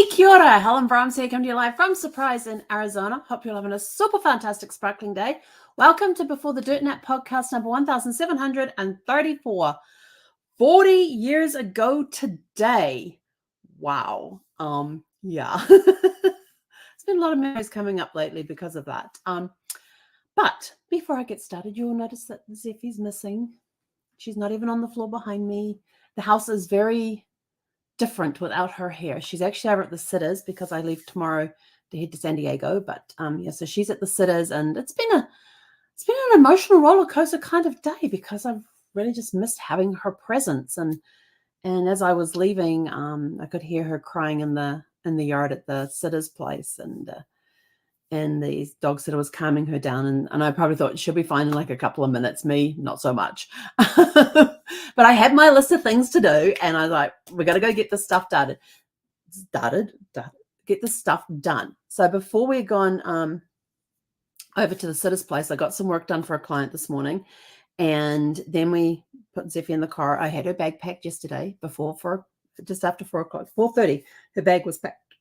Kia ora, Helen Brahms here, coming to you live from Surprise in Arizona. Hope you're having a super fantastic sparkling day. Welcome to Before the Dirt Nap podcast number 1734. 40 years ago today. Wow. Yeah. It's been a lot of memories coming up lately because of that. But before I get started, you'll notice that Zeffie's missing. She's not even on the floor behind me. The house is very different without her here. She's actually over at the Sitters because I leave tomorrow to head to San Diego. But yeah, so she's at the Sitters, and it's been an emotional roller coaster kind of day because I've really just missed having her presence. And as I was leaving, I could hear her crying in the yard at the Sitters place, and the dog sitter was calming her down, and I probably thought she'll be fine in like a couple of minutes. Me, not so much. But I had my list of things to do, and I was like, we got to go get this stuff get this stuff done. So before we'd gone over to the sitter's place, I got some work done for a client this morning, and then we put Zeffie in the car. I had her bag packed yesterday just after 4 o'clock, 4:30. Her bag was packed.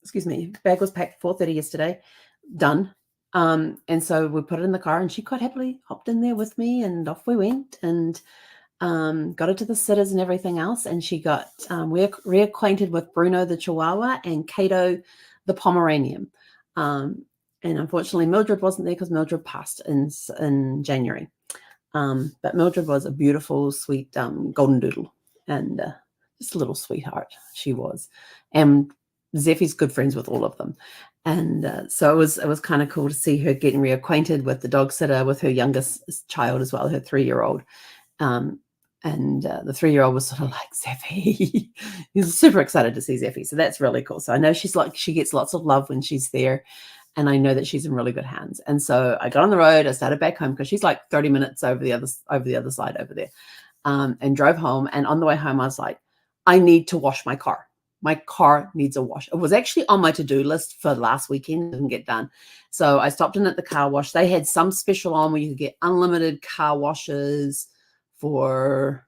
Excuse me, bag was packed 4:30 yesterday, done. And so we put it in the car, and she quite happily hopped in there with me, and off we went, and got her to the Sitters and everything else. And she got reacquainted with Bruno the Chihuahua and Cato the Pomeranian. And unfortunately, Mildred wasn't there because Mildred passed in January. But Mildred was a beautiful, sweet golden doodle, and just a little sweetheart she was. And Zeffie's good friends with all of them. And so it was kind of cool to see her getting reacquainted with the dog sitter, with her youngest child as well, her 3-year-old. And the 3-year-old was sort of like, Zeffie. He's super excited to see Zeffie. So that's really cool. So I know she gets lots of love when she's there. And I know that she's in really good hands. And so I got on the road. I started back home because she's like 30 minutes over the other side over there, and drove home. And on the way home, I was like, I need to wash my car. My car needs a wash. It was actually on my to-do list for last weekend. Didn't get done. So I stopped in at the car wash. They had some special on where you could get unlimited car washes for,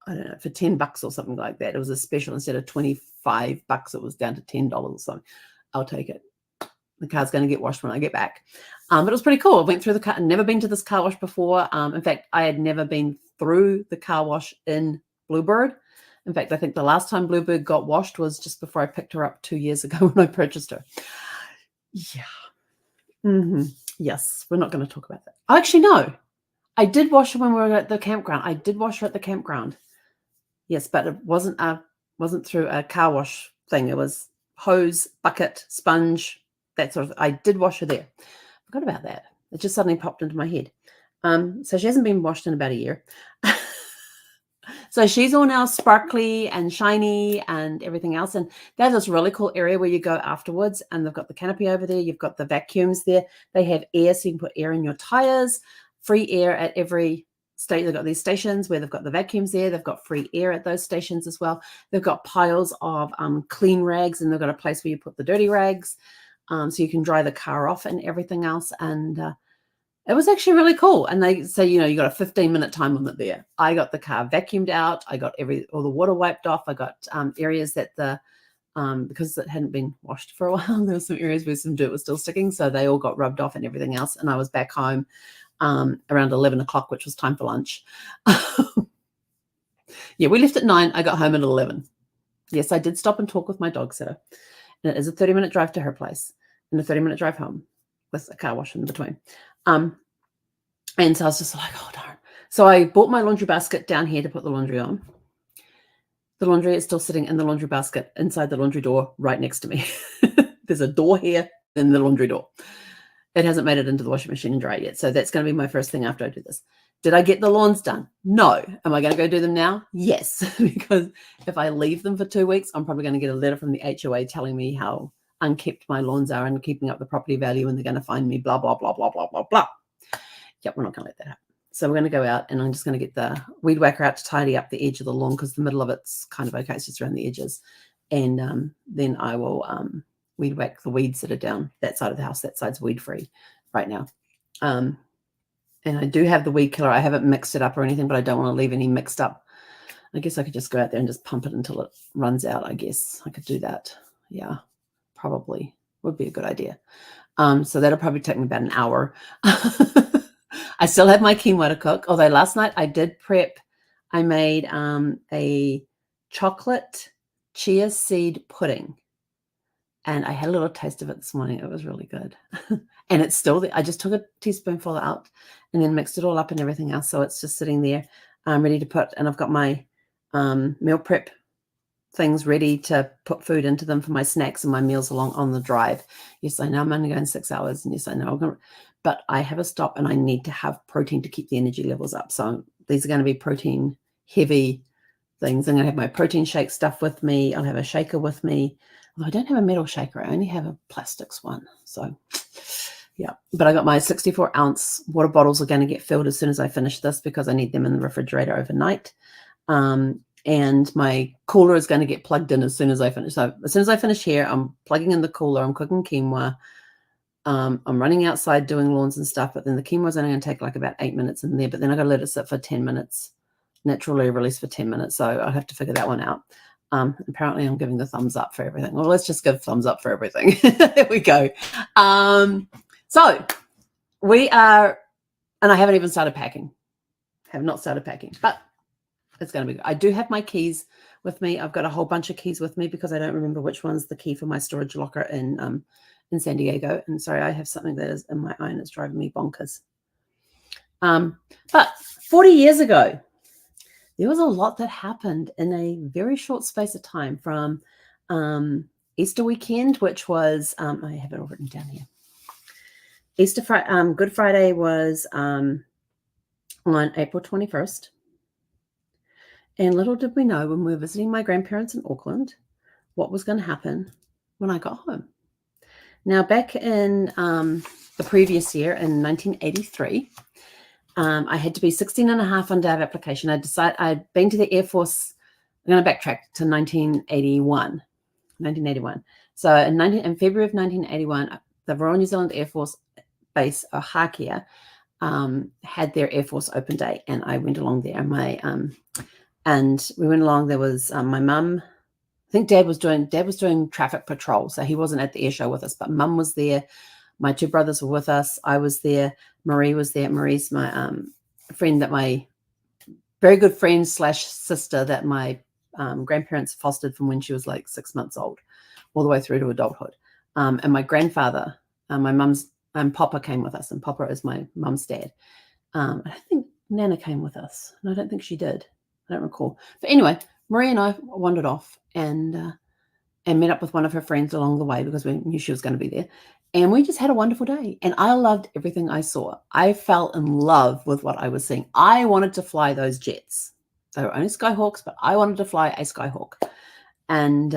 I don't know, for $10 or something like that. It was a special. Instead of $25, it was down to $10 or something. I'll take it. The car's going to get washed when I get back. But it was pretty cool. I went through the car. I'd never been to this car wash before. In fact, I had never been through the car wash in Bluebird. In fact, I think the last time Bluebird got washed was just before I picked her up 2 years ago when I purchased her. Yeah. Yes, we're not going to talk about that. Actually, no. I did wash her when we were at the campground. I did wash her at the campground. Yes, but it wasn't through a car wash thing. It was hose, bucket, sponge, that sort of. I did wash her there. Forgot about that. It just suddenly popped into my head. So she hasn't been washed in about a year. So she's all now sparkly and shiny and everything else. And there's this really cool area where you go afterwards, and they've got the canopy over there. You've got the vacuums there. They have air, so you can put air in your tires, free air at every state. They've got these stations where they've got the vacuums there. They've got free air at those stations as well. They've got piles of clean rags, and they've got a place where you put the dirty rags, so you can dry the car off and everything else. And it was actually really cool. And they say, you got a 15-minute time limit there. I got the car vacuumed out. I got all the water wiped off. I got areas that because it hadn't been washed for a while, there were some areas where some dirt was still sticking. So they all got rubbed off and everything else. And I was back home around 11 o'clock, which was time for lunch. Yeah, we left at 9. I got home at 11. Yes, I did stop and talk with my dog sitter. And it is a 30-minute drive to her place and a 30-minute drive home with a car wash in between. And so I was just like, oh, darn. So I bought my laundry basket down here to put the laundry on. The laundry is still sitting in the laundry basket inside the laundry door right next to me. There's a door here and the laundry door. It hasn't made it into the washing machine and dry yet. So that's going to be my first thing after I do this. Did I get the lawns done? No. Am I going to go do them now? Yes. Because if I leave them for 2 weeks, I'm probably going to get a letter from the HOA telling me how unkept my lawns are and keeping up the property value, and they're going to find me blah, blah, blah, blah, blah, blah, blah. Yep, we're not going to let that happen. So we're going to go out, and I'm just going to get the weed whacker out to tidy up the edge of the lawn, because the middle of it's kind of okay. It's just around the edges. And then I will weed whack the weeds that are down that side of the house. That side's weed free right now. And I do have the weed killer. I haven't mixed it up or anything, but I don't want to leave any mixed up. I guess I could just go out there and just pump it until it runs out. I guess I could do that. Yeah, probably would be a good idea. So that'll probably take me about an hour. I still have my quinoa to cook, although last night I did prep. I made a chocolate chia seed pudding, and I had a little taste of it this morning. It was really good. And it's still there. I just took a teaspoonful out and then mixed it all up and everything else. So it's just sitting there ready to put. And I've got my meal prep things ready to put food into them for my snacks and my meals along on the drive. Yes, I know I'm only going 6 hours, and yes, I know but I have a stop and I need to have protein to keep the energy levels up. So these are going to be protein heavy things. I'm going to have my protein shake stuff with me. I'll have a shaker with me. Although I don't have a metal shaker, I only have a plastics one. So yeah, but I got my 64-ounce water bottles are going to get filled as soon as I finish this because I need them in the refrigerator overnight. And my cooler is going to get plugged in as soon as I finish. So as soon as I finish here, I'm plugging in the cooler. I'm cooking quinoa. I'm running outside doing lawns and stuff, but then the quinoa is only going to take like about 8 minutes in there. But then I got to let it sit for 10 minutes, naturally released for 10 minutes. So I'll have to figure that one out. Apparently I'm giving the thumbs up for everything. Well, let's just give thumbs up for everything. There we go. So we are, and I haven't even started packing. Have not started packing, but it's going to be good. I do have my keys with me. I've got a whole bunch of keys with me because I don't remember which one's the key for my storage locker in San Diego. And sorry, I have something that is in my eye and it's driving me bonkers. But 40 years ago, there was a lot that happened in a very short space of time from Easter weekend, which was, I have it all written down here. Good Friday was on April 21st. And little did we know when we were visiting my grandparents in Auckland, what was going to happen when I got home. Now, back in the previous year, in 1983, I had to be 16 and a half on day of application. I'd been to the Air Force. I'm going to backtrack to 1981. So in February of 1981, the Royal New Zealand Air Force Base, Ohakea, had their Air Force Open Day, and I went along there. And we went along. There was my mum. I think Dad was doing traffic patrol, so he wasn't at the air show with us. But Mum was there. My two brothers were with us. I was there. Marie was there. Marie's my friend, that my very good friend / sister that my grandparents fostered from when she was like 6 months old, all the way through to adulthood. And my grandfather, my mum's Papa came with us, and Papa is my mum's dad. I think Nana came with us, and I don't think she did. I don't recall. But anyway, Marie and I wandered off and met up with one of her friends along the way because we knew she was going to be there. And we just had a wonderful day. And I loved everything I saw. I fell in love with what I was seeing. I wanted to fly those jets. They were only Skyhawks, but I wanted to fly a Skyhawk. And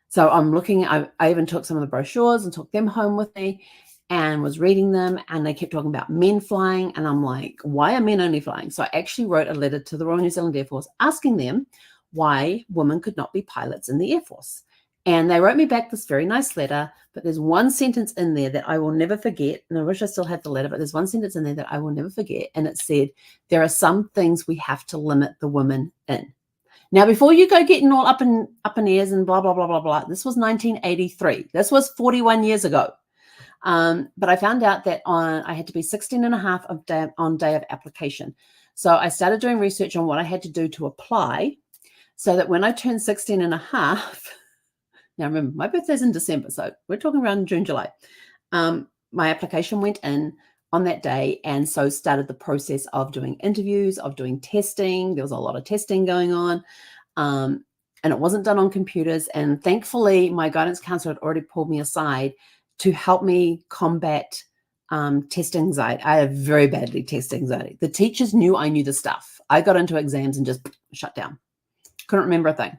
so I'm looking, I even took some of the brochures and took them home with me and was reading them. And they kept talking about men flying. And I'm like, why are men only flying? So I actually wrote a letter to the Royal New Zealand Air Force asking them why women could not be pilots in the Air Force. And they wrote me back this very nice letter, but there's one sentence in there that I will never forget. And I wish I still had the letter, but there's one sentence in there that I will never forget. And it said, there are some things we have to limit the women in. Now, before you go getting all up in airs and blah, blah, blah, blah, blah, this was 1983. This was 41 years ago. But I found out that I had to be 16 and a half on day of application. So I started doing research on what I had to do to apply so that when I turned 16 and a half, now remember, my birthday's in December, so we're talking around June, July. My application went in on that day, and so started the process of doing interviews, of doing testing. There was a lot of testing going on, and it wasn't done on computers. And thankfully, my guidance counselor had already pulled me aside to help me combat test anxiety. I have very badly test anxiety. The teachers knew I knew the stuff. I got into exams and just shut down. Couldn't remember a thing.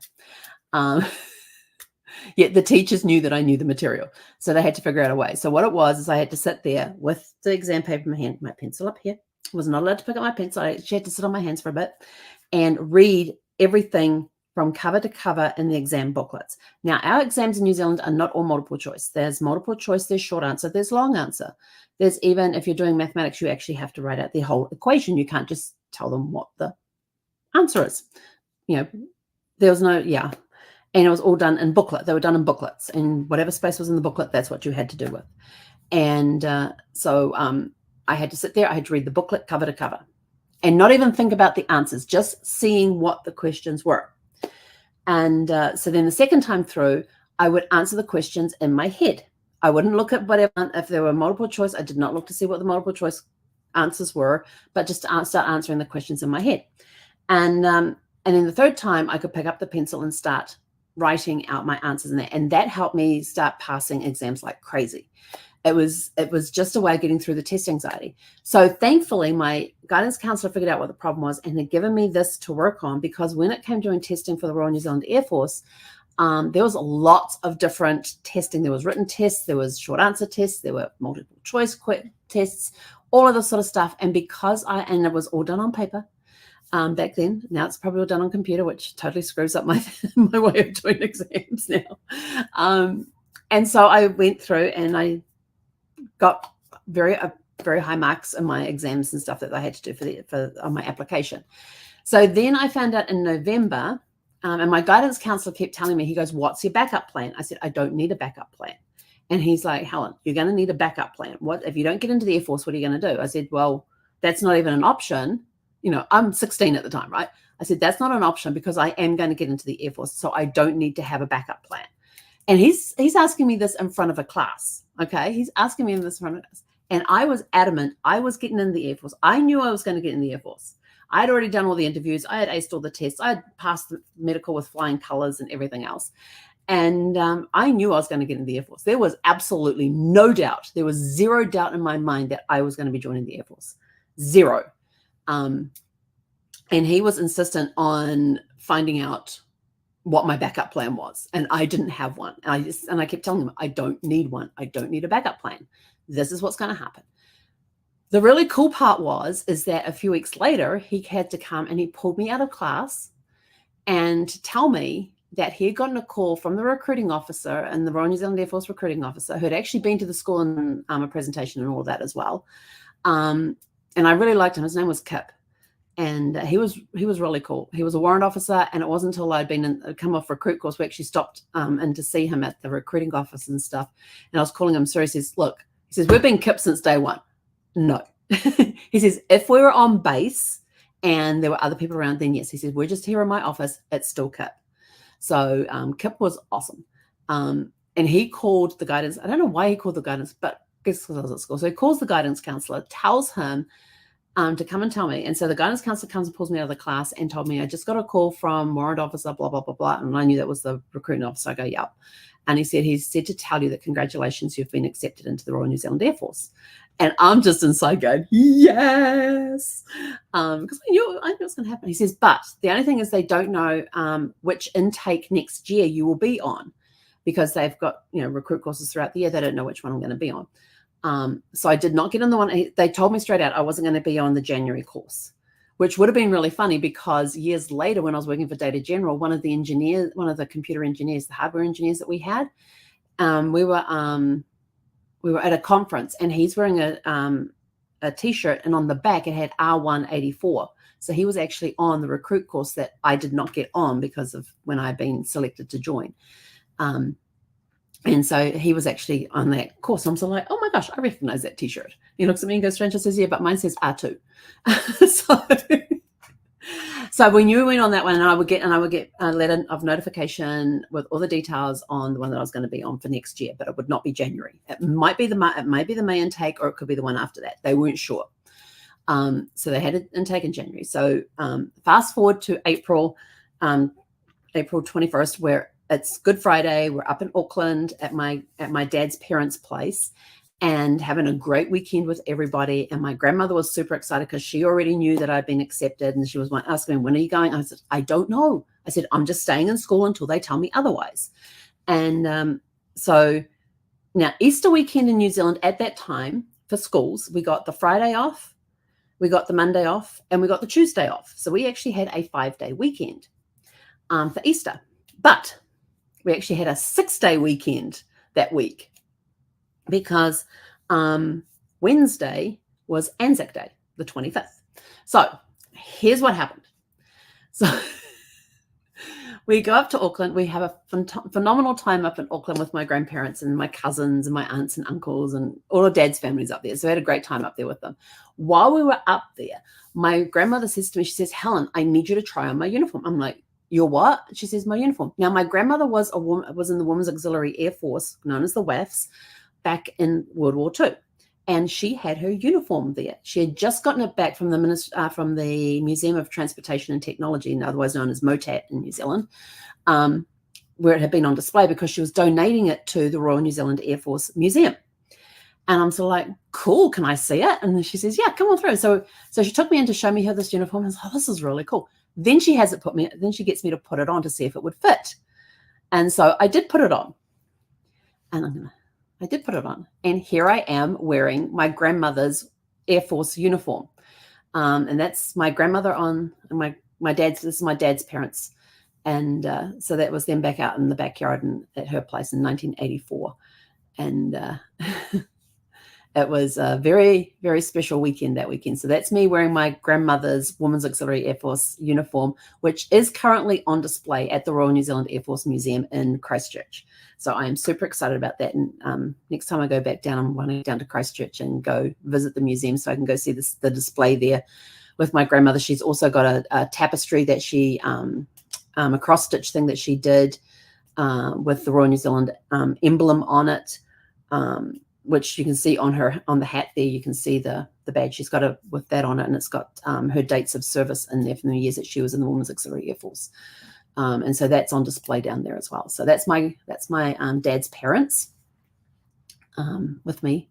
Yet the teachers knew that I knew the material. So they had to figure out a way. So what it was is I had to sit there with the exam paper in my hand, my pencil up here. I was not allowed to pick up my pencil. I actually had to sit on my hands for a bit and read everything from cover to cover in the exam booklets. Now, our exams in New Zealand are not all multiple choice. There's multiple choice, there's short answer, there's long answer. There's even, if you're doing mathematics, you actually have to write out the whole equation. You can't just tell them what the answer is. You know, there was no, yeah. And it was all done in booklet. They were done in booklets, and whatever space was in the booklet, that's what you had to do with. And so I had to sit there. I had to read the booklet cover to cover and not even think about the answers, just seeing what the questions were. And so then the second time through, I would answer the questions in my head. I wouldn't look at whatever, if there were multiple choice, I did not look to see what the multiple choice answers were, but just to start answering the questions in my head. And then the third time, I could pick up the pencil and start writing out my answers in there. And that helped me start passing exams like crazy. It was just a way of getting through the test anxiety. So thankfully, my guidance counselor figured out what the problem was and had given me this to work on, because when it came to doing testing for the Royal New Zealand Air Force, there was lots of different testing. There was written tests, there was short answer tests, there were multiple choice tests, all of this sort of stuff. And because and it was all done on paper back then. Now it's probably all done on computer, which totally screws up my my way of doing exams now. And so I went through and I got very high marks in my exams and stuff that I had to do for on my application. So then I found out in November, and my guidance counselor kept telling me, he goes, "What's your backup plan?" I said, "I don't need a backup plan." And he's like, "Helen, you're going to need a backup plan. What if you don't get into the Air Force? What are you going to do?" I said, "Well, that's not even an option. You know, I'm 16 at the time, right?" I said, "That's not an option because I am going to get into the Air Force, so I don't need to have a backup plan." And he's asking me this in front of a class. Okay, he's asking me this in front of us, and I was adamant I was getting in the Air Force. I knew I was going to get in the Air Force. I had already done all the interviews. I had aced all the tests. I had passed the medical with flying colors and everything else. And I knew I was going to get in the Air Force. There was absolutely no doubt. There was zero doubt in my mind that I was going to be joining the Air Force. Zero. And he was insistent on finding out what my backup plan was. And I didn't have one. And I kept telling him, I don't need one. I don't need a backup plan. This is what's going to happen. The really cool part is that a few weeks later, he had to come and he pulled me out of class and tell me that he had gotten a call from the recruiting officer and the Royal New Zealand Air Force recruiting officer, who had actually been to the school and a presentation and all of that as well. And I really liked him. His name was Kip. And he was really cool. He was a warrant officer, and it wasn't until I'd come off recruit course we actually stopped in to see him at the recruiting office and stuff. And I was calling him, sir. He says, "Look," he says, "we've been Kip since day one." No. He says, "If we were on base and there were other people around, then yes." He says, "We're just here in my office. It's still Kip." So Kip was awesome. And he called the guidance. I don't know why he called the guidance, but I guess because I was at school. So he calls the guidance counselor, tells him to come and tell me. And so the guidance counselor comes and pulls me out of the class and told me, "I just got a call from warrant officer, blah, blah, blah, blah." And I knew that was the recruiting officer. I go, "Yep." And he said to tell you that congratulations, you've been accepted into the Royal New Zealand Air Force. And I'm just inside going, yes, because I knew it was going to happen. He says, "But the only thing is they don't know which intake next year you will be on, because they've got, recruit courses throughout the year. They don't know which one I'm going to be on." So I did not get on the one. They told me straight out I wasn't going to be on the January course, which would have been really funny, because years later when I was working for Data General, one of the computer engineers, the hardware engineers that we had, we were at a conference, and he's wearing a t-shirt, and on the back it had R184. So he was actually on the recruit course that I did not get on because of when I had been selected to join. And so he was actually on that course. I'm sort of like, "Oh my gosh, I recognize that t-shirt." He looks at me and goes, "Stranger," says, "Yeah, but mine says R2. So we knew we went on that one, and I would get a letter of notification with all the details on the one that I was going to be on for next year, but it would not be January. It might be the May intake, or it could be the one after that. They weren't sure. So they had an intake in January. So fast forward to April 21st, where it's Good Friday. We're up in Auckland at my dad's parents' place, and having a great weekend with everybody. And my grandmother was super excited because she already knew that I'd been accepted, and she was asking me, "When are you going?" I said, "I don't know." I said, "I'm just staying in school until they tell me otherwise." And so now Easter weekend in New Zealand at that time for schools, we got the Friday off, we got the Monday off, and we got the Tuesday off. So we actually had a 5-day weekend for Easter. But we actually had a 6-day weekend that week, because Wednesday was Anzac Day, the 25th. So here's what happened. So we go up to Auckland. We have a phenomenal time up in Auckland with my grandparents and my cousins and my aunts and uncles and all of Dad's family's up there. So we had a great time up there with them. While we were up there, my grandmother says to me, she says, Helen, I need you to try on my uniform. I'm like, your what? She says, my uniform. Now, my grandmother was in the Women's Auxiliary Air Force, known as the WAFs, back in World War II. And she had her uniform there. She had just gotten it back from the Museum of Transportation and Technology, otherwise known as MOTAT in New Zealand, where it had been on display because she was donating it to the Royal New Zealand Air Force Museum. And I'm sort of like, cool, can I see it? And then she says, yeah, come on through. So she took me in to show me her this uniform. I was like, oh, this is really cool. Then she gets me to put it on to see if it would fit. And so I did put it on. And I did put it on. And here I am wearing my grandmother's Air Force uniform. And that's my grandmother on my dad's. This is my dad's parents. And so that was them back out in the backyard at her place in 1984. And it was a very, very special weekend that weekend. So that's me wearing my grandmother's Women's Auxiliary Air Force uniform, which is currently on display at the Royal New Zealand Air Force Museum in Christchurch. So I am super excited about that. And next time I go back down, I'm running down to Christchurch and go visit the museum so I can go see the display there with my grandmother. She's also got a tapestry that she, a cross-stitch thing that she did with the Royal New Zealand emblem on it, which you can see on the hat there. You can see the badge. She's got it with that on it, and it's got her dates of service in there from the years that she was in the Women's Auxiliary Air Force. And so that's on display down there as well. So that's my dad's parents with me.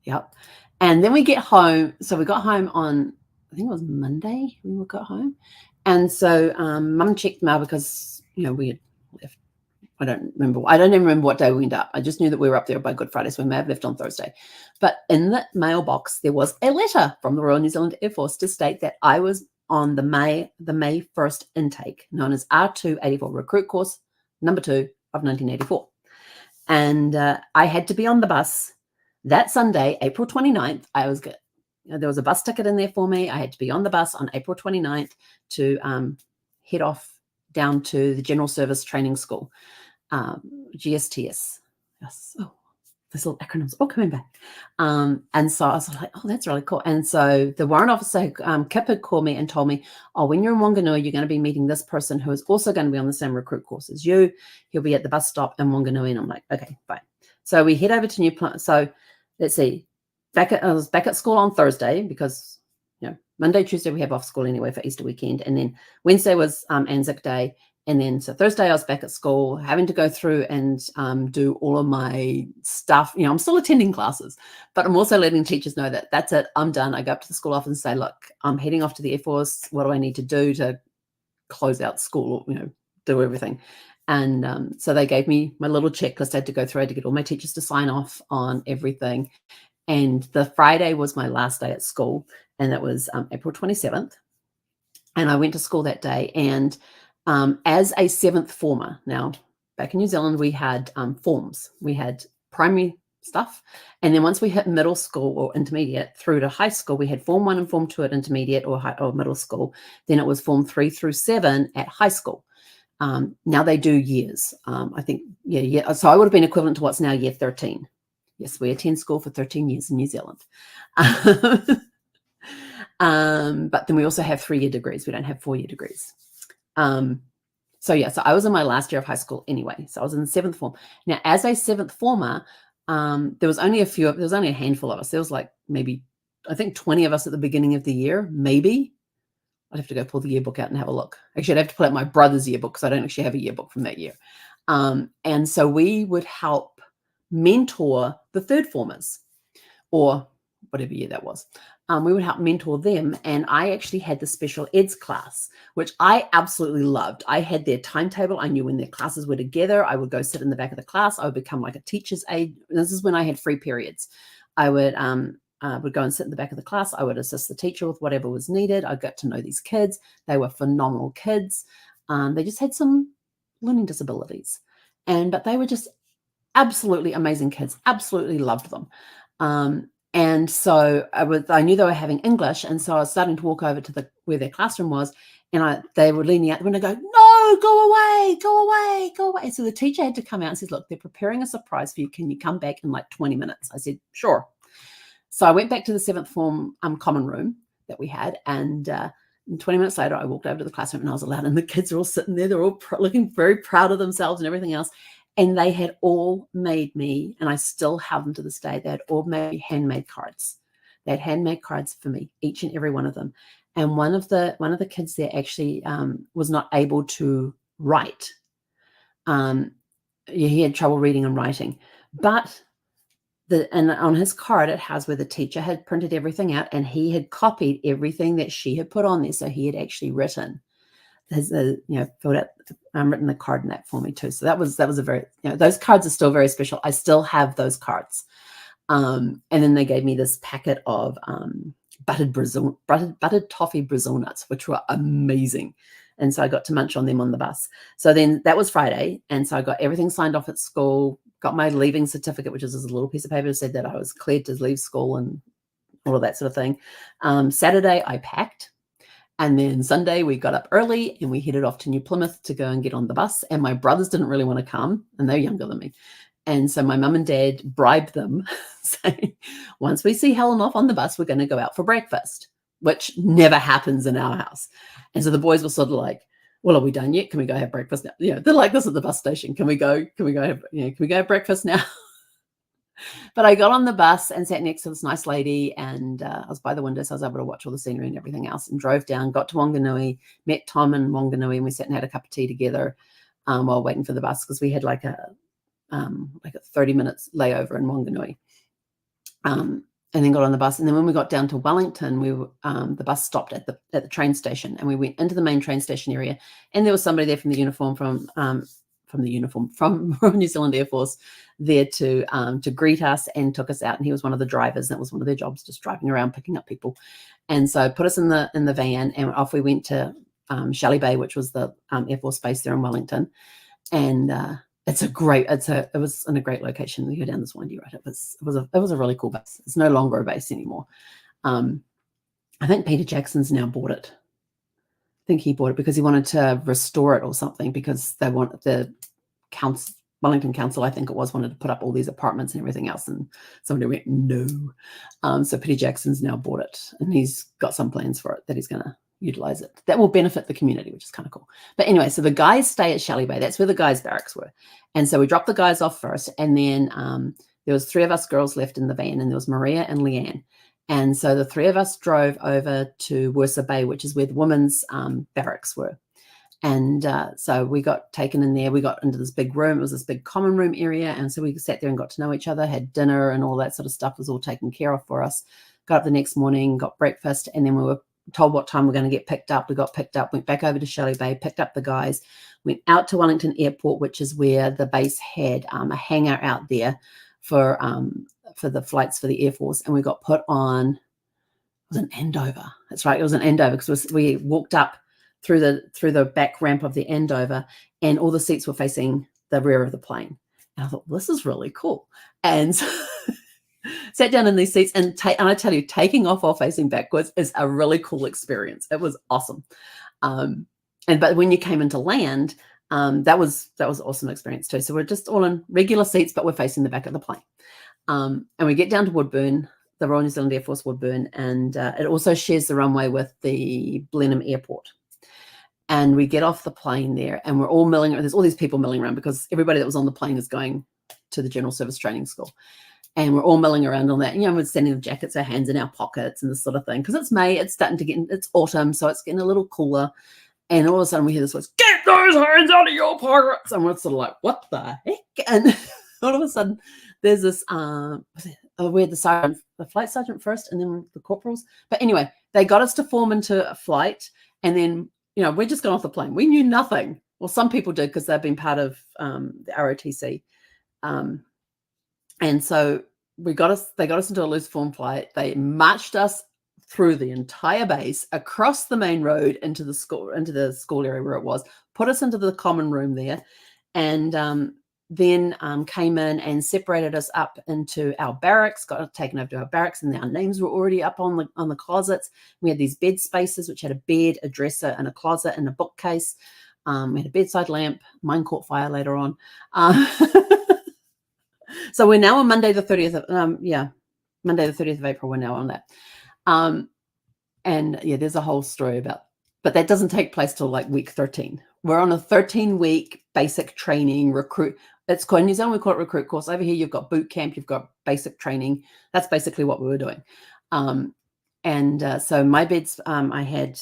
Yep. And then we get home. So we got home on, I think it was Monday when we got home. And so Mum checked mail because, we had left. I don't even remember what day we went up. I just knew that we were up there by Good Friday, so we may have left on Thursday. But in the mailbox, there was a letter from the Royal New Zealand Air Force to state that I was on the May 1st intake, known as R284 recruit course, number 2 of 1984. And I had to be on the bus that Sunday, April 29th. I was good. There was a bus ticket in there for me. I had to be on the bus on April 29th to head off down to the General Service Training School. GSTS. Yes. Oh, these little acronyms all coming back. And so I was like, oh, that's really cool. And so the warrant officer, Kip, had called me and told me, oh, when you're in Wanganui, you're going to be meeting this person who is also going to be on the same recruit course as you. He'll be at the bus stop in Wanganui. And I'm like, okay, fine. So we head over to New Plymouth. So let's see. I was back at school on Thursday because, Monday, Tuesday, we have off school anyway for Easter weekend. And then Wednesday was Anzac Day. And then so Thursday I was back at school having to go through and do all of my stuff. I'm still attending classes, but I'm also letting teachers know that that's it. I'm done. I go up to the school office and say, look, I'm heading off to the Air Force. What do I need to do to close out school, do everything? And so they gave me my little checklist I had to go through. I had to get all my teachers to sign off on everything. And the Friday was my last day at school. And that was April 27th. And I went to school that day. And as a 7th former, now back in New Zealand, we had forms. We had primary stuff. And then once we hit middle school or intermediate through to high school, we had Form 1 and Form 2 at intermediate or middle school. Then it was Form 3 through 7 at high school. Now they do years. I think, yeah. So I would have been equivalent to what's now year 13. Yes, we attend school for 13 years in New Zealand. But then we also have 3-year degrees. We don't have 4-year degrees. So I was in my last year of high school anyway. So I was in the 7th form. Now, as a 7th former, there was only a handful of us. There was like maybe, I think 20 of us at the beginning of the year, maybe. I'd have to go pull the yearbook out and have a look. Actually, I'd have to pull out my brother's yearbook because I don't actually have a yearbook from that year. And so we would help mentor the 3rd formers or whatever year that was. We would help mentor them. And I actually had the special eds class, which I absolutely loved. I had their timetable. I knew when their classes were together. I would go sit in the back of the class. I would become like a teacher's aide. This is when I had free periods. I would go and sit in the back of the class. I would assist the teacher with whatever was needed. I got to know these kids. They were phenomenal kids. They just had some learning disabilities. But they were just absolutely amazing kids. Absolutely loved them. And so I knew they were having English. And so I was starting to walk over to where their classroom was. And they were leaning out the window going, no, go away, go away, go away. So the teacher had to come out and says, look, they're preparing a surprise for you. Can you come back in like 20 minutes? I said, sure. So I went back to the 7th form common room that we had. And 20 minutes later, I walked over to the classroom and I was allowed. And the kids were all sitting there. They're all looking very proud of themselves and everything else. And they had all made me, and I still have them to this day, they had all made me handmade cards. They had handmade cards for me, each and every one of them. And one of the kids there actually was not able to write. He had trouble reading and writing. But and on his card, it has where the teacher had printed everything out, and he had copied everything that she had put on there. So he had actually written filled out, written the card in that for me too. So that was a very, those cards are still very special. I still have those cards. And then they gave me this packet of buttered toffee Brazil nuts, which were amazing. And so I got to munch on them on the bus. So then that was Friday. And so I got everything signed off at school, got my leaving certificate, which is a little piece of paper that said that I was cleared to leave school and all of that sort of thing. Saturday, I packed. And then Sunday, we got up early and we headed off to New Plymouth to go and get on the bus. And my brothers didn't really want to come, and they're younger than me. And so my mum and dad bribed them, saying, once we see Helen off on the bus, we're going to go out for breakfast, which never happens in our house. And so the boys were sort of like, well, are we done yet? Can we go have breakfast now? They're like this at the bus station. Can we go have breakfast now? But I got on the bus and sat next to this nice lady, and I was by the window, so I was able to watch all the scenery and everything else, and drove down, got to Wanganui, met Tom in Wanganui, and we sat and had a cup of tea together while waiting for the bus, because we had like a 30 minutes layover in Wanganui. And then got on the bus. And then when we got down to Wellington, the bus stopped at the train station, and we went into the main train station area, and there was somebody there from Royal New Zealand Air Force there to greet us and took us out. And he was one of the drivers. That was one of their jobs, just driving around, picking up people. And so put us in the van, and off we went to Shelley Bay, which was the Air Force base there in Wellington. And it was in a great location. We go down this windy road. It was a really cool base. It's no longer a base anymore. I think Peter Jackson's now bought it. I think he bought it because he wanted to restore it or something, because they wanted the Wellington Council, I think it was, wanted to put up all these apartments and everything else, and somebody went, no. So Peter Jackson's now bought it, and he's got some plans for it that he's going to utilize it. That will benefit the community, which is kind of cool. But anyway, so the guys stay at Shelley Bay. That's where the guys' barracks were. And so we dropped the guys off first, and then there was 3 of us girls left in the van, and there was Maria and Leanne. And so the 3 of us drove over to Worcester Bay, which is where the women's barracks were. And so we got taken in there. We got into this big room. It was this big common room area. And so we sat there and got to know each other, had dinner, and all that sort of stuff was all taken care of for us. Got up the next morning, got breakfast, and then we were told what time we're going to get picked up. We got picked up, went back over to Shelley Bay, picked up the guys, went out to Wellington Airport, which is where the base had a hangar out there for the flights for the Air Force. And we got put on, it was an Andover. That's right, it was an Andover, because we walked up through the back ramp of the Andover, and all the seats were facing the rear of the plane. And I thought, well, this is really cool. And so sat down in these seats, and I tell you, taking off while facing backwards is a really cool experience. It was awesome. But when you came into land, that was an awesome experience too. So we're just all in regular seats, but we're facing the back of the plane. And we get down to Woodburn, the Royal New Zealand Air Force Woodburn, and it also shares the runway with the Blenheim Airport. And we get off the plane there, and we're all milling. There's all these people milling around, because everybody that was on the plane is going to the General Service Training School. And we're all milling around on that. We're standing with jackets, our hands in our pockets, and this sort of thing. Because it's May, it's autumn, so it's getting a little cooler. And all of a sudden we hear this voice, get those hands out of your pockets. And we're sort of like, what the heck? And all of a sudden there's this, we had the flight sergeant first, and then the corporals. But anyway, they got us to form into a flight, and then, we're just going off the plane. We knew nothing. Well, some people did, because they've been part of the ROTC. And so they got us into a loose form flight. They marched us through the entire base, across the main road into the school area where it was, put us into the common room there. And then came in and separated us up into our barracks, got taken over to our barracks, and our names were already up on the closets. We had these bed spaces, which had a bed, a dresser, and a closet, and a bookcase. We had a bedside lamp. Mine caught fire later on. So we're now on Monday the 30th of, Monday the 30th of April. We're now on that. And yeah, there's a whole story about, but that doesn't take place till like week 13. We're on a 13-week basic training recruit. It's called in New Zealand, we call it recruit course. Over here, you've got boot camp, you've got basic training. That's basically what we were doing. So my beds, there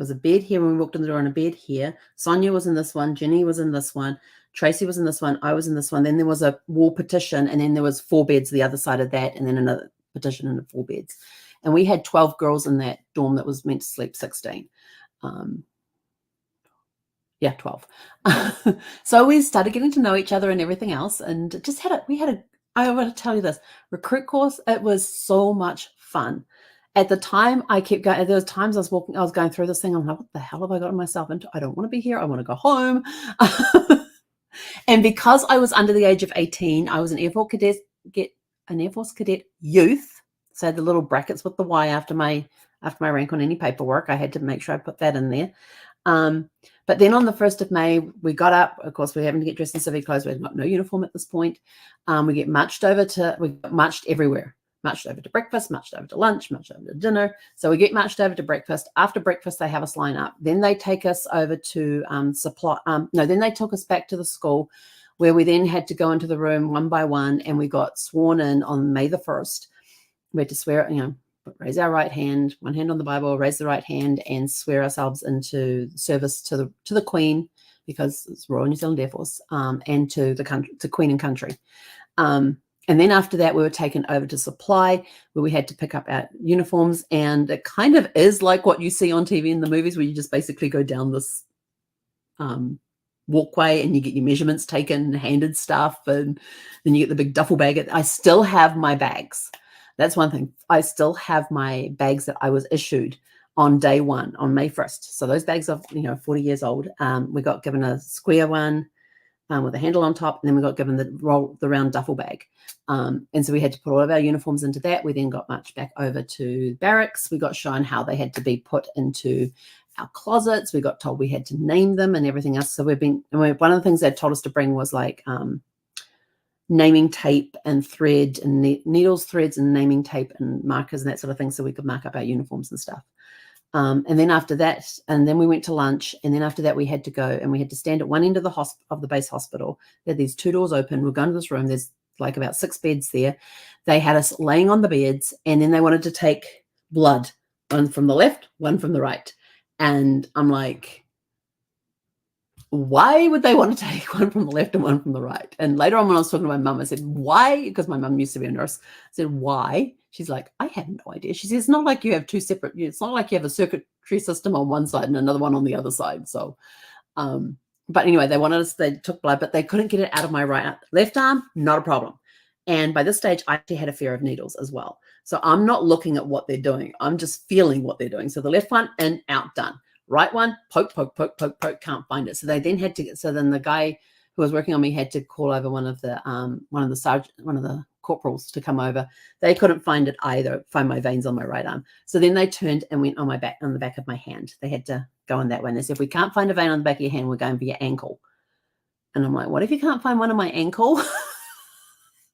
was a bed here when we walked in the door and a bed here. Sonia was in this one. Jenny was in this one. Tracy was in this one. I was in this one. Then there was a wall partition, and then there was 4 beds the other side of that, and then another partition and 4 beds. And we had 12 girls in that dorm that was meant to sleep 16. 12. So we started getting to know each other and everything else, and just I want to tell you this, recruit course, it was so much fun. At the time, I kept going. There was times I was going through this thing. I'm like, what the hell have I gotten myself into? I don't want to be here. I want to go home. And because I was under the age of 18, I was an Air Force cadet youth. So the little brackets with the Y after my rank on any paperwork. I had to make sure I put that in there. But then on the 1st of May, we got up. Of course, we're having to get dressed in civic clothes. We've got no uniform at this point. We got marched everywhere. Marched over to breakfast, marched over to lunch, marched over to dinner. So we get marched over to breakfast. After breakfast, they have us line up. Then they take us over to then they took us back to the school, where we then had to go into the room one by one, and we got sworn in on May the 1st. We had to swear, raise our right hand, one hand on the Bible, raise the right hand, and swear ourselves into service to the Queen, because it's Royal New Zealand Air Force, and to the country, to Queen and country. And then after that, we were taken over to supply, where we had to pick up our uniforms. And it kind of is like what you see on TV in the movies, where you just basically go down this walkway and you get your measurements taken, handed stuff, and then you get the big duffel bag. I still have my bags. That's one thing. I still have my bags that I was issued on day one, on May 1st. So those bags are, 40 years old. We got given a square one with a handle on top, and then we got given the round duffel bag. And so we had to put all of our uniforms into that. We then got marched back over to barracks. We got shown how they had to be put into our closets. We got told we had to name them and everything else. So one of the things they told us to bring was like naming tape and thread and needles, threads, and naming tape and markers and that sort of thing, so we could mark up our uniforms and stuff. And then after that, and then we went to lunch, and then after that we had to go, and we had to stand at one end of the base hospital. They had these 2 doors open. We're going to this room. There's like about 6 beds there. They had us laying on the beds, and then they wanted to take blood, one from the left, one from the right. And I'm like, why would they want to take one from the left and one from the right? And later on, when I was talking to my mum, I said, why? Because my mum used to be a nurse. I said, why? She's like, I have no idea. She says, it's not like you have 2 separate, it's not like you have a circuitry system on one side and another one on the other side. So, but anyway, they took blood, but they couldn't get it out of my left arm, not a problem. And by this stage, I actually had a fear of needles as well. So I'm not looking at what they're doing. I'm just feeling what they're doing. So the left one, in, out, done. Right one, poke, poke, poke, poke, poke, can't find it. So they then then the guy who was working on me had to call over one of the corporals to come over. They couldn't find it either, find my veins on my right arm. So then they turned and went on the back of my hand. They had to go on that way. And they said, if we can't find a vein on the back of your hand, we're going for your ankle. And I'm like, what if you can't find one on my ankle?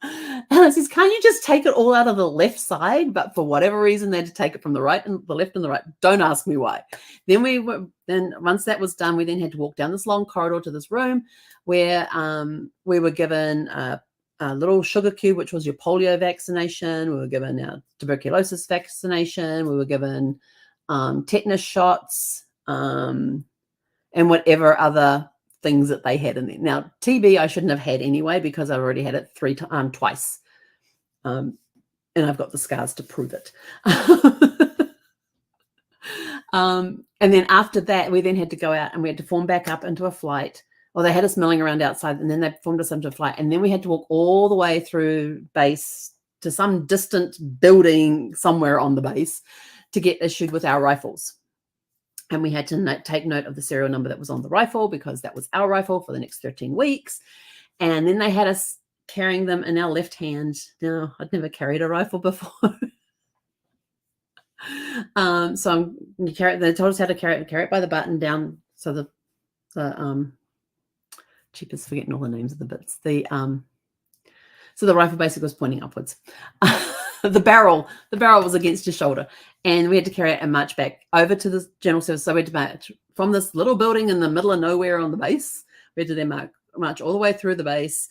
And I says, can't you just take it all out of the left side? But for whatever reason, they had to take it from the right and the left and the right. Don't ask me why. Then once that was done, we then had to walk down this long corridor to this room where we were given a little sugar cube, which was your polio vaccination. We were given our tuberculosis vaccination. We were given tetanus shots and whatever other things that they had in there. Now, TB I shouldn't have had anyway, because I already had it twice. And I've got the scars to prove it. And then after that, we then had to go out and we had to form back up into a flight. Well, they had us milling around outside, and then they formed us into a flight. And then we had to walk all the way through base to some distant building somewhere on the base to get issued with our rifles. And we had to take note of the serial number that was on the rifle because that was our rifle for the next 13 weeks. And then they had us carrying them in our left hand. Now, I'd never carried a rifle before. So they told us how to carry it by the button down. So the cheapest forgetting all the names of the bits. So the rifle basically was pointing upwards. The barrel was against your shoulder, and we had to carry it and march back over to the general service. So we had to march from this little building in the middle of nowhere on the base. We had to then march all the way through the base,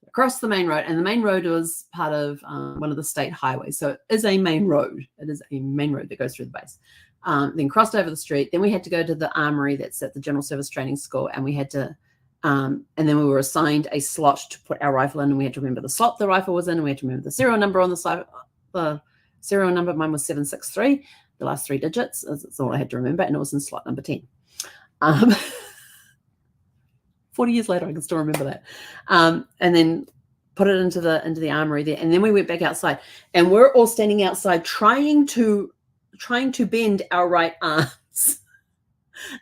across the main road, and the main road was part of one of the state highways. So it is a main road. It is a main road that goes through the base. Then crossed over the street. Then we had to go to the armory that's at the General Service Training School, and we had to and then we were assigned a slot to put our rifle in, and we had to remember the slot the rifle was in, and we had to remember the serial number on the side. The serial number, mine was 763, the last 3 digits. That's all I had to remember, and it was in slot number 10. 40 years later, I can still remember that. And then put it into the armory there, and then we went back outside, and we're all standing outside trying to bend our right arms.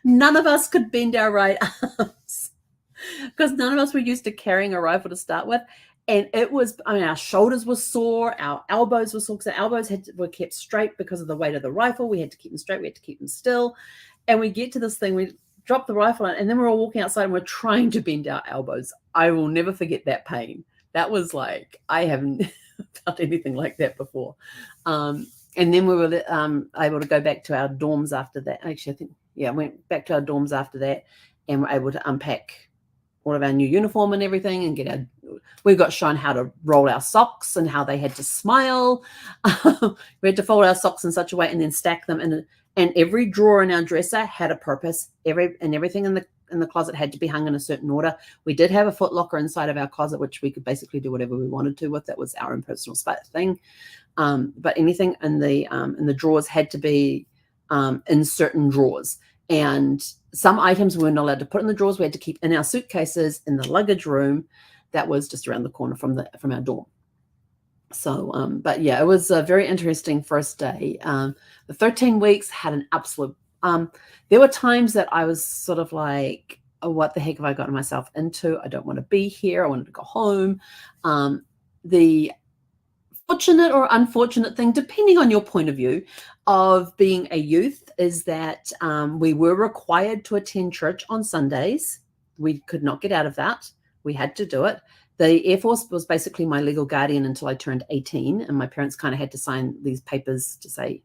None of us could bend our right arms because none of us were used to carrying a rifle to start with. And it was, our shoulders were sore, our elbows were sore because our elbows were kept straight because of the weight of the rifle. We had to keep them straight. We had to keep them still. And we get to this thing, we drop the rifle in, and then we're all walking outside and we're trying to bend our elbows. I will never forget that pain. That was like, I haven't felt anything like that before. And then we were able to go back to our dorms after that. Actually, I think, I went back to our dorms after that, and were able to unpack all of our new uniform and everything, and we got shown how to roll our socks and how they had to smile. We had to fold our socks in such a way and then stack them and every drawer in our dresser had a purpose. Everything in the closet had to be hung in a certain order. We did have a foot locker inside of our closet, which we could basically do whatever we wanted to with. That was our own personal thing. But anything in the drawers had to be in certain drawers. And some items we were not allowed to put in the drawers. We had to keep in our suitcases in the luggage room that was just around the corner from our dorm. So, but yeah, it was a very interesting first day. The 13 weeks had an absolute, there were times that I was sort of like, oh, what the heck have I gotten myself into? I don't want to be here. I wanted to go home. The fortunate or unfortunate thing, depending on your point of view, of being a youth is that we were required to attend church on Sundays. We could not get out of that. We had to do it. The Air Force was basically my legal guardian until I turned 18, and my parents kind of had to sign these papers to say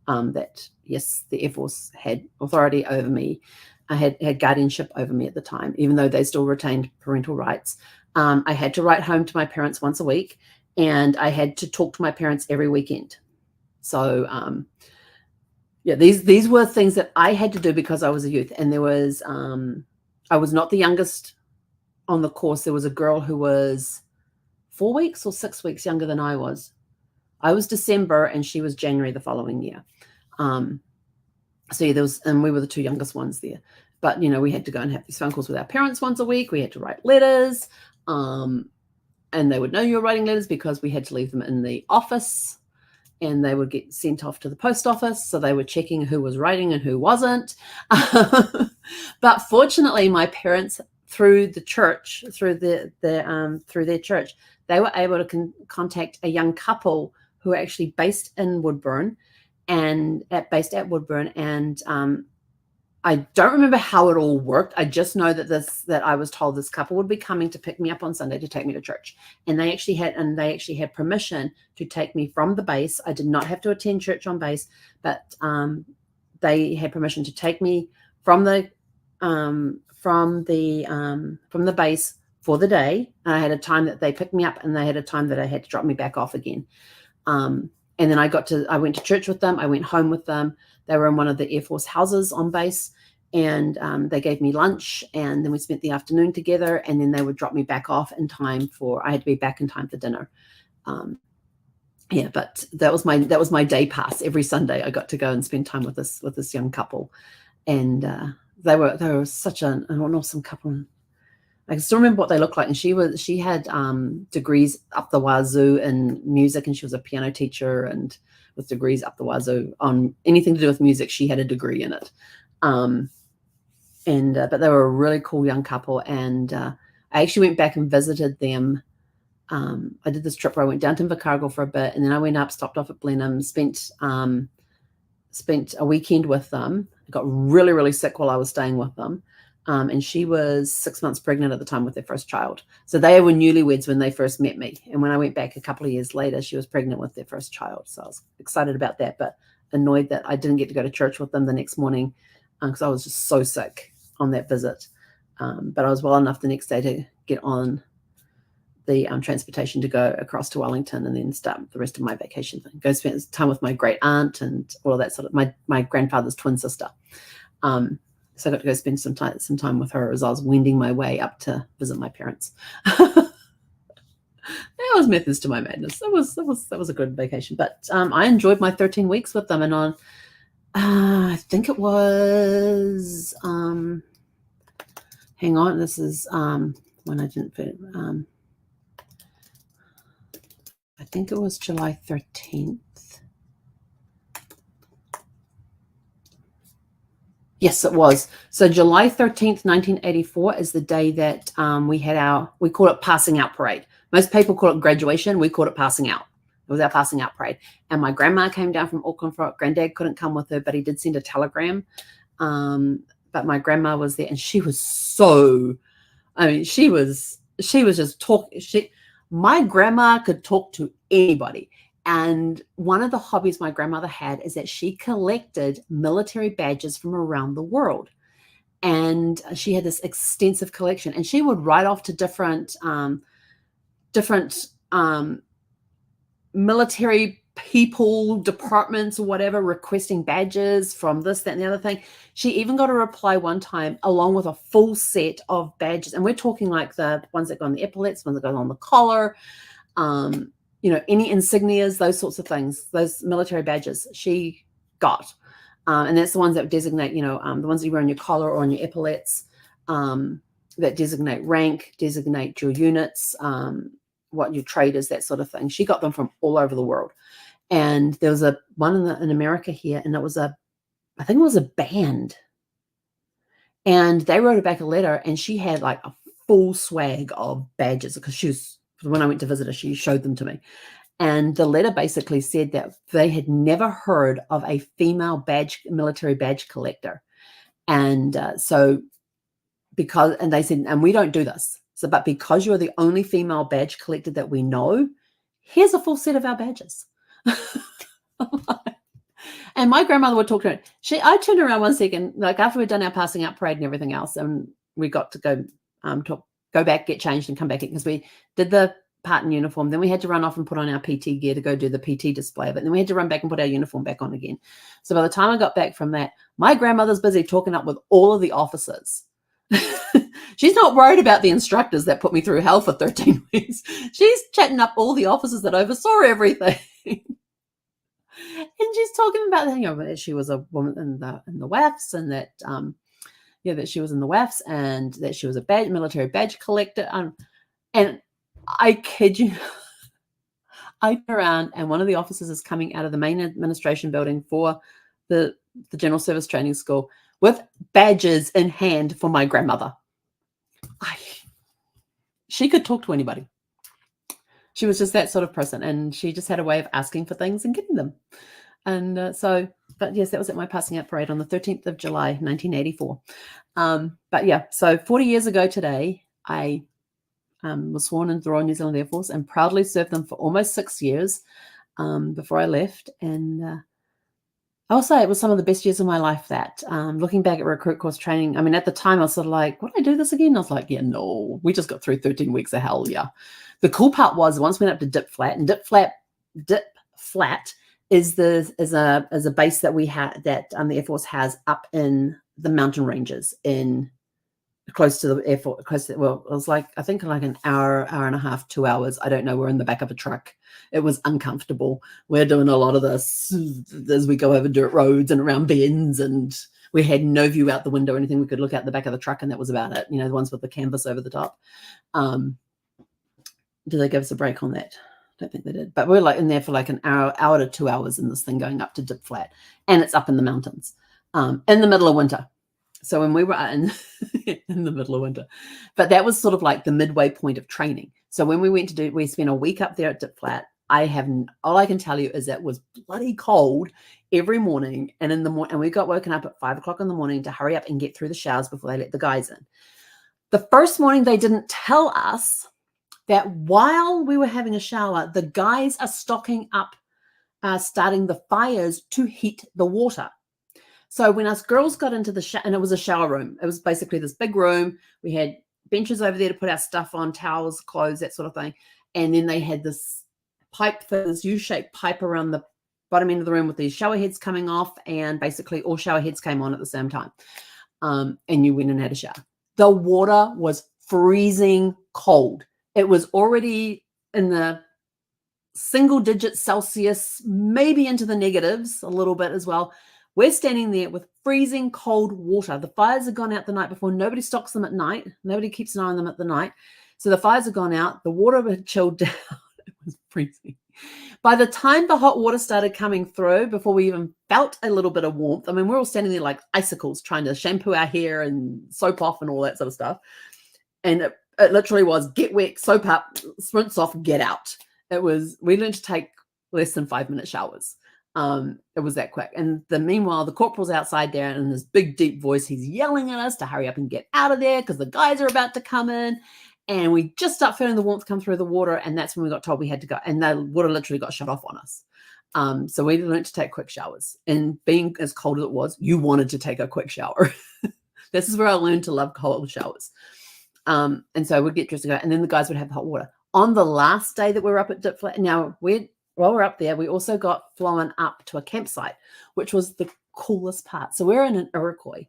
that, yes, the Air Force had authority over me. I had guardianship over me at the time, even though they still retained parental rights. I had to write home to my parents once a week, and I had to talk to my parents every weekend. So, these were things that I had to do because I was a youth. And there was, I was not the youngest on the course. There was a girl who was 4 weeks or 6 weeks younger than I was. I was December and she was January the following year. So yeah, and we were the 2 youngest ones there. But, we had to go and have these phone calls with our parents once a week. We had to write letters. And they would know you were writing letters because we had to leave them in the office, and they would get sent off to the post office. So they were checking who was writing and who wasn't. But fortunately, my parents, through the church, through their church, they were able to contact a young couple who are actually based in Woodburn and based at Woodburn. And I don't remember how it all worked. I just know that I was told this couple would be coming to pick me up on Sunday to take me to church. And they actually had permission to take me from the base. I did not have to attend church on base, but they had permission to take me from the base for the day. I had a time that they picked me up, and they had a time that I had to drop me back off again. And then I went to church with them. I went home with them. They were in one of the Air Force houses on base, and they gave me lunch, and then we spent the afternoon together, and then they would drop me back off in time I had to be back in time for dinner. But that was my day pass. Every Sunday I got to go and spend time with this young couple. And they were such an awesome couple. I can still remember what they looked like. And she had degrees up the wazoo in music, and she was a piano teacher and with degrees up the wazoo on anything to do with music. She had a degree in it. But they were a really cool young couple. And I actually went back and visited them. I did this trip where I went down to Invercargill for a bit, and then I went up, stopped off at Blenheim, spent a weekend with them. I got really, really sick while I was staying with them. And she was 6 months pregnant at the time with their first child. So they were newlyweds when they first met me. And when I went back a couple of years later, she was pregnant with their first child. So I was excited about that, but annoyed that I didn't get to go to church with them the next morning because I was just so sick on that visit. But I was well enough the next day to get on the transportation to go across to Wellington and then start the rest of my vacation thing. Go spend time with my great aunt and all of that sort of my grandfather's twin sister. So I got to go spend some time with her as I was wending my way up to visit my parents. That was methods to my madness. That was a good vacation. But I enjoyed my 13 weeks with them, and on I think it was hang on, this is when I didn't fit I think it was July 13th. Yes, it was. So July 13th, 1984 is the day that we call it passing out parade. Most people call it graduation. We called it passing out. It was our passing out parade. And my grandma came down from Auckland for it. Granddad couldn't come with her, but he did send a telegram. But my grandma was there, and she was she was just talking. My grandma could talk to anybody. And one of the hobbies my grandmother had is that she collected military badges from around the world. And she had this extensive collection, and she would write off to different military people, departments or whatever, requesting badges from this, that, and the other thing. She even got a reply one time along with a full set of badges. And we're talking like the ones that go on the epaulets, ones that go on the collar, any insignias, those sorts of things, those military badges she got. And that's the ones that designate, the ones that you wear on your collar or on your epaulets, that designate rank, designate your units, what your trade is, that sort of thing. She got them from all over the world. And there was one in America here, and I think it was a band. And they wrote her back a letter, and she had like a full swag of badges because when I went to visit her, she showed them to me. And the letter basically said that they had never heard of a female military badge collector. And they said, and we don't do this. So, but because you're the only female badge collector that we know, here's a full set of our badges. And my grandmother would talk to her. I turned around one second, like after we'd done our passing out parade and everything else, and we got to go back, get changed, and come back in because we did the part in uniform. Then we had to run off and put on our PT gear to go do the PT display of it. And then we had to run back and put our uniform back on again. So by the time I got back from that, my grandmother's busy talking up with all of the officers. She's not worried about the instructors that put me through hell for 13 weeks. She's chatting up all the officers that oversaw everything. And she's talking about that she was a woman in the WAFs, and that that she was in the WAFs, and that she was a military badge collector. And I kid you, I turn around and one of the officers is coming out of the main administration building for the General Service Training School with badges in hand for my grandmother. She could talk to anybody. She was just that sort of person, and she just had a way of asking for things and getting them. And but yes, that was at my passing out parade on the 13th of July, 1984. But yeah, so 40 years ago today, I was sworn into the Royal New Zealand Air Force and proudly served them for almost 6 years before I left. And I'll say it was some of the best years of my life. That looking back at recruit course training, I mean, at the time I was sort of like, would I do this again? I was like, yeah, no, we just got through 13 weeks of hell. Yeah. The cool part was once we went up to Dip Flat, and Dip Flat is a base that we had, that the Air Force has up in the mountain ranges close to the airport. It was like, I think like an hour and a half, 2 hours. I don't know. We're in the back of a truck. It was uncomfortable. We're doing a lot of this as we go over dirt roads and around bends, and we had no view out the window or anything. We could look out the back of the truck, and that was about it. The ones with the canvas over the top. Did they give us a break on that? don't think they did. But we're like in there for like an hour to 2 hours in this thing going up to Dip Flat. And it's up in the mountains in the middle of winter. So when we were in the middle of winter, but that was sort of like the midway point of training. So when we spent a week up there at Dip Flat. All I can tell you is it was bloody cold every morning. And in the morning, and we got woken up at 5 o'clock in the morning to hurry up and get through the showers before they let the guys in. The first morning, they didn't tell us that while we were having a shower, the guys are stocking up, starting the fires to heat the water. So when us girls got into the shower, and it was a shower room, it was basically this big room. We had benches over there to put our stuff on, towels, clothes, that sort of thing. And then they had this pipe, this U-shaped pipe around the bottom end of the room with these shower heads coming off, and basically all shower heads came on at the same time. And you went and had a shower. The water was freezing cold. It was already in the single-digit Celsius, maybe into the negatives a little bit as well. We're standing there with freezing cold water. The fires had gone out the night before. Nobody stocks them at night. Nobody keeps an eye on them at the night. So the fires had gone out. The water had chilled down. It was freezing. By the time the hot water started coming through, before we even felt a little bit of warmth, I mean, we're all standing there like icicles trying to shampoo our hair and soap off and all that sort of stuff. And it literally was get wet, soap up, rinse off, get out. We learned to take less than 5-minute showers. It was that quick. And meanwhile, the corporal's outside there, and in this big, deep voice, he's yelling at us to hurry up and get out of there because the guys are about to come in. And we just start feeling the warmth come through the water, and that's when we got told we had to go. And the water literally got shut off on us. So we learned to take quick showers. And being as cold as it was, you wanted to take a quick shower. This is where I learned to love cold showers. And so we'd get dressed to go, and then the guys would have the hot water. On the last day that we were up at Dip Flat, now while we're up there, we also got flown up to a campsite, which was the coolest part. So we're in an Iroquois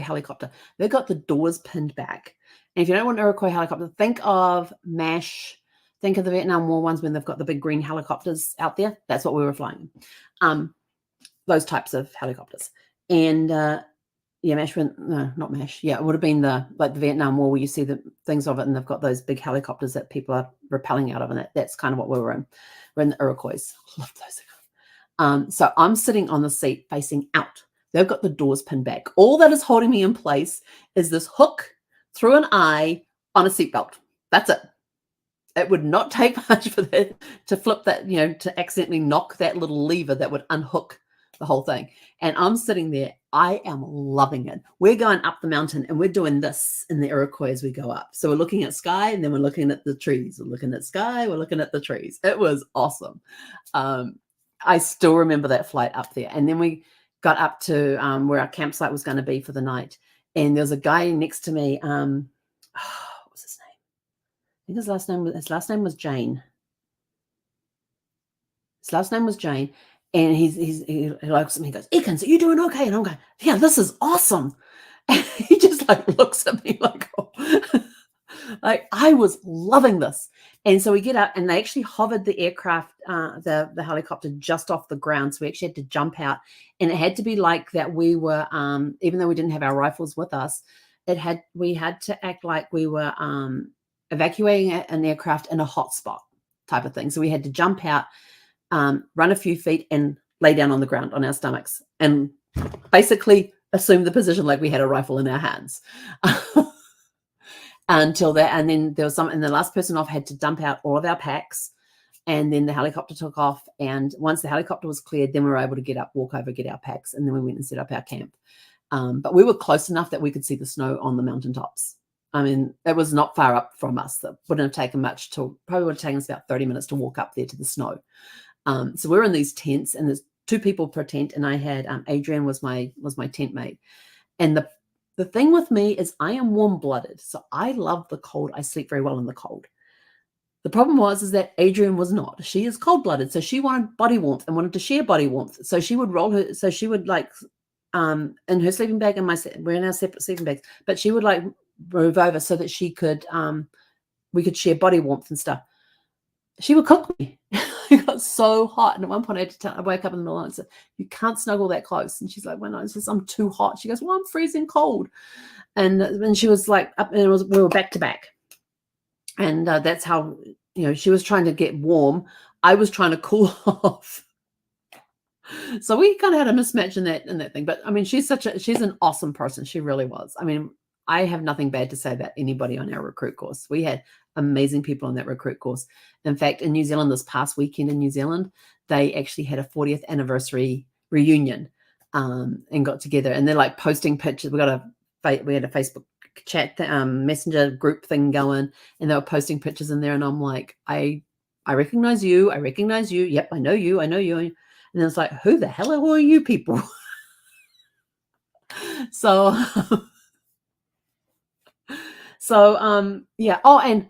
helicopter. They got the doors pinned back. And if you don't want an Iroquois helicopter, think of MASH. Think of the Vietnam War ones when they've got the big green helicopters out there. That's what we were flying. Those types of helicopters. And MASH, no, not MASH. Yeah, it would have been the Vietnam War where you see the things of it, and they've got those big helicopters that people are rappelling out of, and that's kind of what we were in. We're in the Iroquois. I love those. So I'm sitting on the seat facing out. They've got the doors pinned back. All that is holding me in place is this hook through an eye on a seatbelt. That's it. It would not take much for that to flip that, to accidentally knock that little lever that would unhook the whole thing. And I'm sitting there. I am loving it. We're going up the mountain, and we're doing this in the Iroquois as we go up. So we're looking at sky, and then we're looking at the trees. We're looking at sky. We're looking at the trees. It was awesome. I still remember that flight up there. And then we got up to where our campsite was going to be for the night. And there was a guy next to me. What was his name? I think his last name was Jane. His last name was Jane. And he looks at me and goes, "Ekins, are you doing okay?" And I'm going, "Yeah, this is awesome." And he just looks at me like, oh. I was loving this. And so we get up, and they actually hovered the aircraft, the helicopter just off the ground. So we actually had to jump out, and it had to be like that. We were, even though we didn't have our rifles with us, we had to act like we were evacuating an aircraft in a hot spot type of thing. So we had to jump out, run a few feet, and lay down on the ground on our stomachs, and basically assume the position like we had a rifle in our hands. Until that, and then there was and the last person off had to dump out all of our packs, and then the helicopter took off. And once the helicopter was cleared, then we were able to get up, walk over, get our packs, and then we went and set up our camp. But we were close enough that we could see the snow on the mountaintops. I mean, it was not far up from us. That wouldn't have taken much probably would have taken us about 30 minutes to walk up there to the snow. So we're in these tents, and there's 2 people per tent, and I had Adrian was my tent mate. And the thing with me is I am warm-blooded, so I love the cold. I sleep very well in the cold. The problem is that Adrian was not. She is cold-blooded, so she wanted body warmth and wanted to share body warmth. So she would in her sleeping bag, and we're in our separate sleeping bags, but she would move over so that she could we could share body warmth and stuff. She would cook me. It got so hot, and at one point I wake up in the middle of the night and said, "You can't snuggle that close." And she's like, "Well, no, it's just I'm too hot." She goes, "Well, I'm freezing cold," and she was like, up, and we were back to back, and that's how she was trying to get warm. I was trying to cool off. So we kind of had a mismatch in that thing. But I mean, she's an awesome person. She really was. I mean, I have nothing bad to say about anybody on our recruit course. We had amazing people on that recruit course. In fact, in New Zealand, this past weekend in New Zealand, they actually had a 40th anniversary reunion and got together, and they're like posting pictures. We had a Facebook chat messenger group thing going, and they were posting pictures in there, and I'm like, I recognize you. Yep, I know you. And it's like, who the hell are you people? So yeah. Oh, and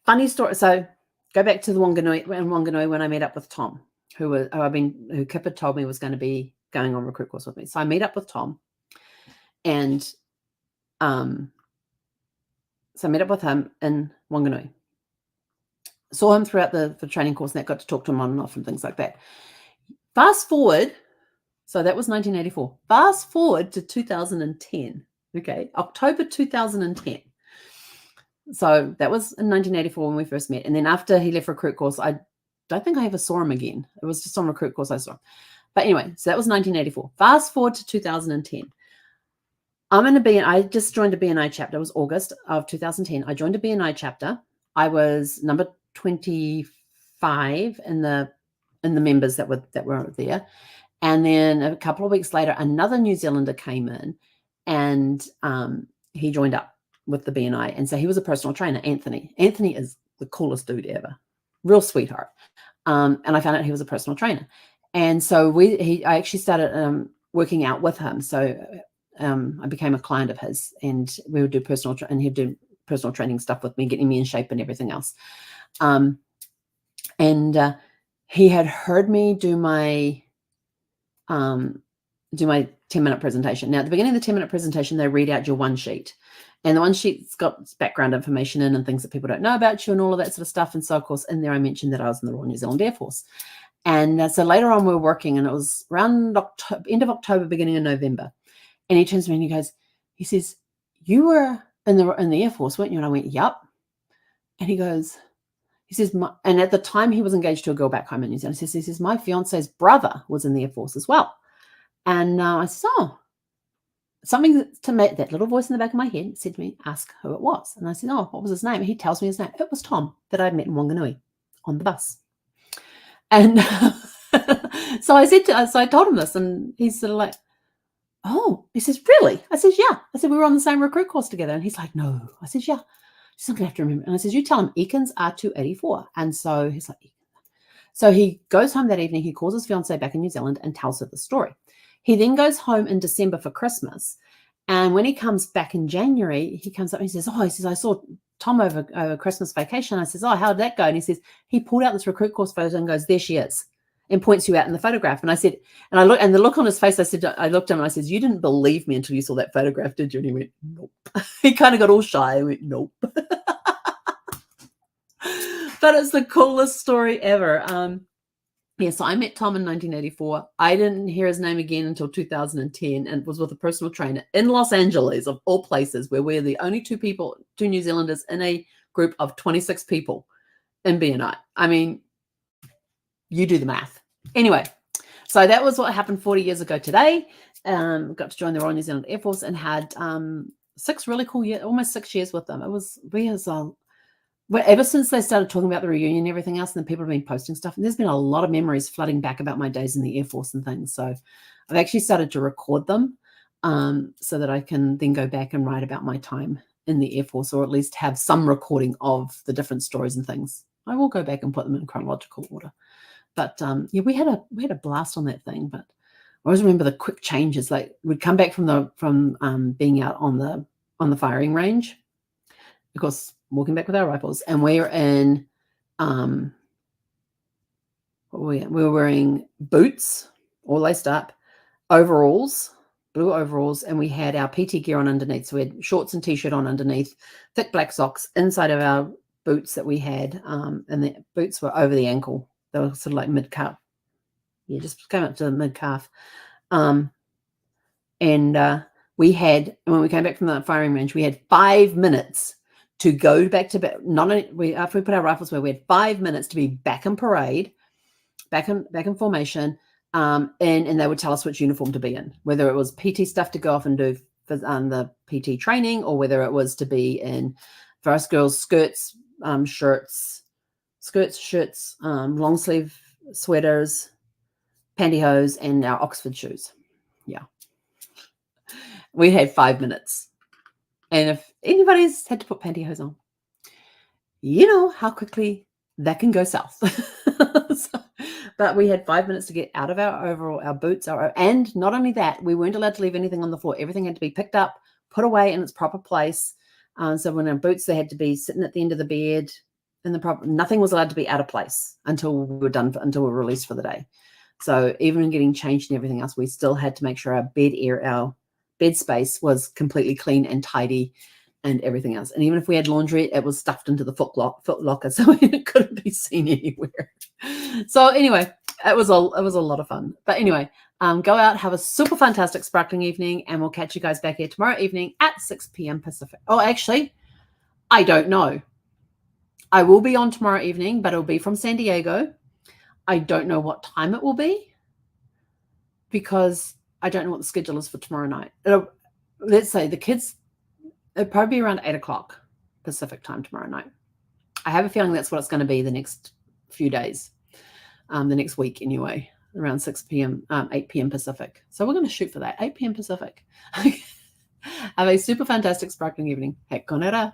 funny story. So go back to the Wanganui when I met up with Tom, who Kip had told me was going to be going on recruit course with me. So I meet up with Tom, and so I met up with him in Wanganui. Saw him throughout the training course, and that got to talk to him on and off and things like that. Fast forward, so that was 1984. Fast forward to 2010. Okay, October 2010. So that was in 1984 when we first met. And then after he left recruit course, I don't think I ever saw him again. It was just on recruit course I saw him. But anyway, so that was 1984. Fast forward to 2010. I just joined a BNI chapter. It was August of 2010. I joined a BNI chapter. I was number 25 in the members that were there. And then a couple of weeks later, another New Zealander came in, and he joined up with the BNI. And so he was a personal trainer, Anthony. Anthony is the coolest dude ever. Real sweetheart. And I found out he was a personal trainer. And so I actually started working out with him. So I became a client of his, and we would do and he'd do personal training stuff with me, getting me in shape and everything else. And he had heard me do my 10-minute presentation. Now, at the beginning of the 10-minute presentation, they read out your one sheet. And the one sheet's got background information in and things that people don't know about you and all of that sort of stuff. And so, of course, in there I mentioned that I was in the Royal New Zealand Air Force. And so later on we were working, and it was around end of October, beginning of November. And he turns to me and he says, you were in the Air Force, weren't you? And I went, yep. And he says, and at the time he was engaged to a girl back home in New Zealand. He says, my fiance's brother was in the Air Force as well. And I said, something to make that little voice in the back of my head said to me, ask who it was. And I said, what was his name? And he tells me his name. It was Tom that I met in Wanganui on the bus. And so I told him this, and he's sort of like, oh, he says, really? I said, yeah. I said, we were on the same recruit course together. And he's like, no. I said, yeah. She's not going to have to remember. And I said, you tell him Eakins R284. And so he's like, so he goes home that evening. He calls his fiancée back in New Zealand and tells her the story. He then goes home in December for Christmas. And when he comes back in January, he comes up and he says, I saw Tom over Christmas vacation. I says, how did that go? And he says, he pulled out this recruit course photo and goes, there she is, and points you out in the photograph. And I said, and the look on his face, I looked at him and I said, you didn't believe me until you saw that photograph, did you? And he went, nope. He kind of got all shy. He went, nope. But it's the coolest story ever. So I met Tom in 1984. I didn't hear his name again until 2010, and was with a personal trainer in Los Angeles, of all places, where we're the only two New Zealanders in a group of 26 people in BNI. I mean, you do the math. Anyway, so that was what happened 40 years ago today. Got to join the Royal New Zealand Air Force and had 6 really cool years, almost 6 years with them. Ever since they started talking about the reunion and everything else, and then people have been posting stuff, and there's been a lot of memories flooding back about my days in the Air Force and things. So I've actually started to record them so that I can then go back and write about my time in the Air Force, or at least have some recording of the different stories and things. I will go back and put them in chronological order. But we had a blast on that thing. But I always remember the quick changes. Like, we'd come back from being out on the firing range, of course, walking back with our rifles, and we were in we were wearing boots, all laced up, overalls, blue overalls, and we had our PT gear on underneath. So we had shorts and t-shirt on underneath, thick black socks inside of our boots that we had, and the boots were over the ankle. They were sort of like mid-calf. Yeah, just came up to the mid-calf. And we had, when we came back from the firing range, we had 5 minutes to go back to not only after we put our rifles away, we had 5 minutes to be back in parade, back in formation, and they would tell us which uniform to be in, whether it was PT stuff to go off and do for the PT training, or whether it was to be in, for us girls, skirts, shirts, long sleeve sweaters, pantyhose, and our Oxford shoes. Yeah. We had 5 minutes. And if anybody's had to put pantyhose on, you know how quickly that can go south. But we had 5 minutes to get out of our boots. And not only that, we weren't allowed to leave anything on the floor. Everything had to be picked up, put away in its proper place. So when our boots, they had to be sitting at the end of the bed in the proper. Nothing was allowed to be out of place until we were done, until we were released for the day. So even in getting changed and everything else, we still had to make sure our bed space was completely clean and tidy and everything else. And even if we had laundry, it was stuffed into the foot locker, so it couldn't be seen anywhere. So anyway, it was a lot of fun. But anyway, go out, have a super fantastic sparkling evening, and we'll catch you guys back here tomorrow evening at 6 p.m. Pacific. Oh, actually, I don't know. I will be on tomorrow evening, but it'll be from San Diego. I don't know what time it will be because I don't know what the schedule is for tomorrow night. Let's say the kids, it'll probably be around 8 o'clock Pacific time tomorrow night. I have a feeling that's what it's going to be the next few days, the next week anyway, around 6 p.m., 8 p.m. Pacific. So we're going to shoot for that, 8 p.m. Pacific. Have a super fantastic sparkling evening. Hek konera.